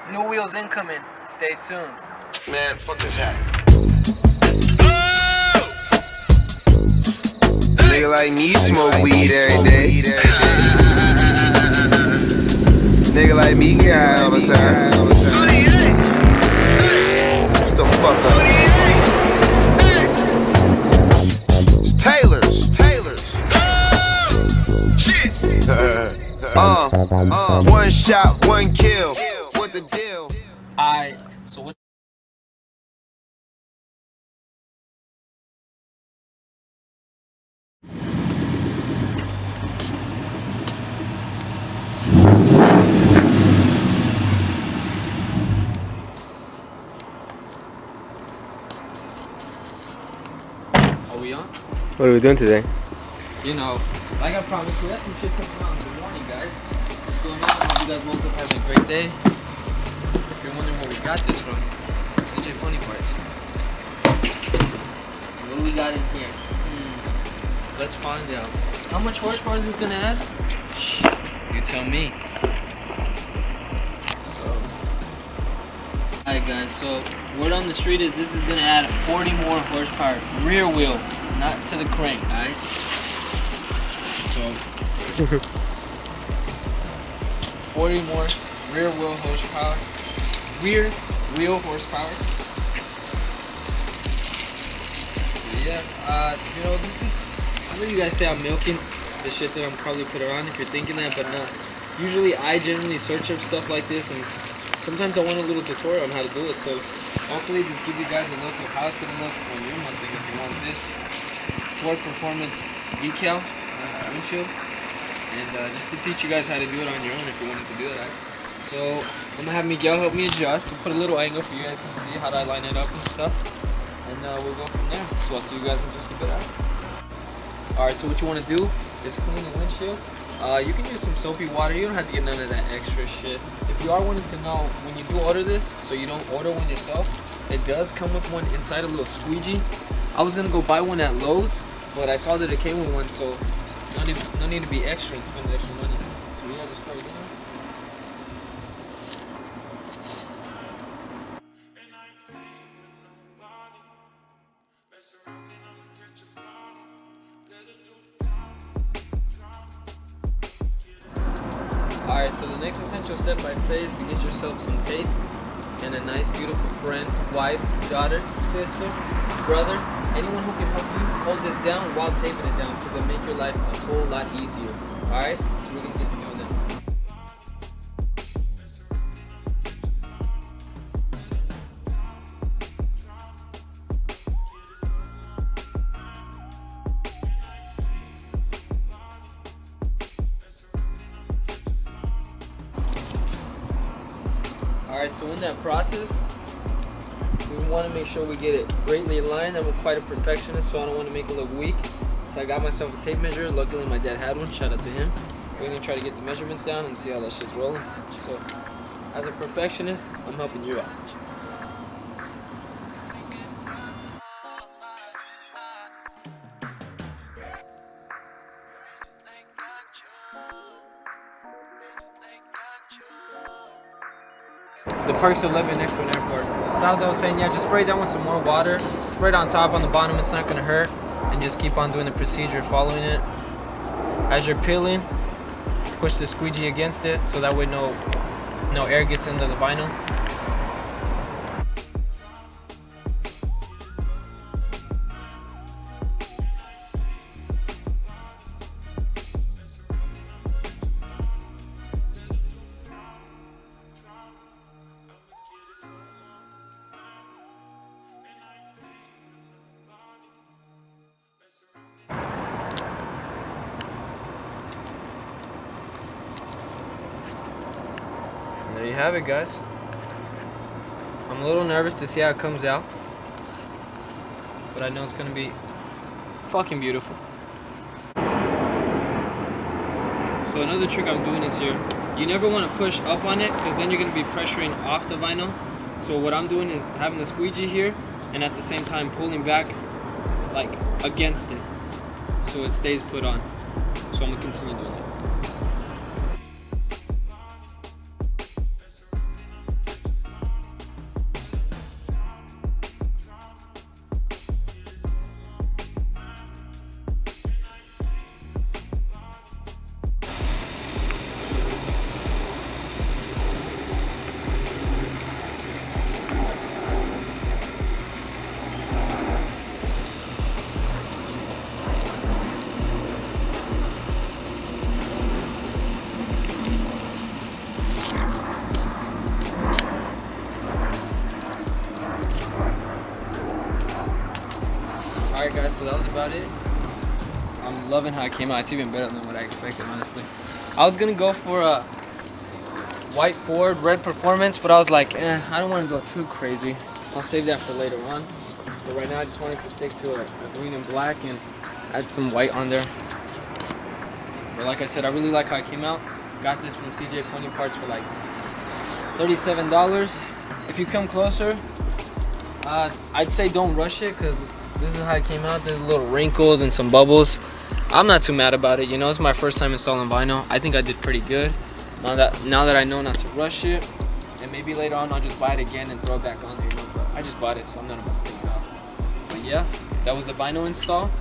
New wheels incoming. Stay tuned. Man, fuck this hat. Nigga like me smoke weed every day. Nigga like me get high all the time. Shut the fuck up. It's Taylor's. Shit. One shot, one kill. What the deal? Alright, so what? Are we on? What are we doing today? You know, like I promised, we have some shit coming out. Good morning, guys. What's going on? Hope you guys woke up having a great day. If you're wondering where we got this from, CJ Funny Parts. So what do we got in here? Let's find out. How much horsepower is this gonna add? Shh, you tell me. Alright guys, so word on the street is this is gonna add 40 more horsepower rear wheel, not to the crank, alright? So 40 more rear wheel horsepower. Rear wheel horsepower. So yeah, you know, this is, I know you guys say I'm milking the shit that I'm probably put on if you're thinking that, but no. Usually I generally search up stuff like this, and sometimes I want a little tutorial on how to do it, so hopefully this gives you guys a look of how it's gonna look on your Mustang if you want this Ford Performance decal windshield, and just to teach you guys how to do it on your own if you wanted to do that. So I'm gonna have Miguel help me adjust and put a little angle so you guys can see how I line it up and stuff, and we'll go from there. So I'll see you guys in just a bit. Alright, so what you want to do is clean the windshield. You can use some soapy water. You don't have to get none of that extra shit. If you are wanting to know, when you do order this, so you don't order one yourself, it does come with one inside, a little squeegee. I was gonna go buy one at Lowe's, but I saw that it came with one, so no need to be extra and spend extra money. So we gotta just spray it down. Alright, so the next essential step I'd say is to get yourself some tape and a nice beautiful friend, wife, daughter, sister, brother, anyone who can help you hold this down while taping it down, because it'll make your life a whole lot easier. Alright, so we're gonna get to doing that. Alright, so in that process, we want to make sure we get it greatly aligned. I'm quite a perfectionist, so I don't want to make it look weak. So I got myself a tape measure. Luckily my dad had one, shout out to him. We're going to try to get the measurements down and see how that shit's rolling. So as a perfectionist, I'm helping you out. The perks of living next to an airport. So as I was saying, yeah, just spray down with some more water. Spray it on top, on the bottom, it's not gonna hurt. And just keep on doing the procedure, following it. As you're peeling, push the squeegee against it so that way no air gets into the vinyl. There you have it, guys. I'm a little nervous to see how it comes out, but I know it's gonna be fucking beautiful. So another trick I'm doing is here, you never want to push up on it because then you're gonna be pressuring off the vinyl. So what I'm doing is having the squeegee here and at the same time pulling back like against it so it stays put on. So I'm gonna continue doing that. so that was about it. I'm loving how it came out. It's even better than what I expected, honestly. I was gonna go for a white Ford, red Performance, but I was like, I don't want to go too crazy. I'll save that for later on. But right now I just wanted to stick to a green and black and add some white on there. But like I said, I really like how it came out. Got this from CJ Pointing Parts for like $37. If you come closer, I'd say don't rush it, because this is how it came out. There's little wrinkles and some bubbles. I'm not too mad about it, you know. It's my first time installing vinyl. I think I did pretty good. Now that I know not to rush it, and maybe later on I'll just buy it again and throw it back on there, you know. But I just bought it, so I'm not about to take it off. But yeah, that was the vinyl install.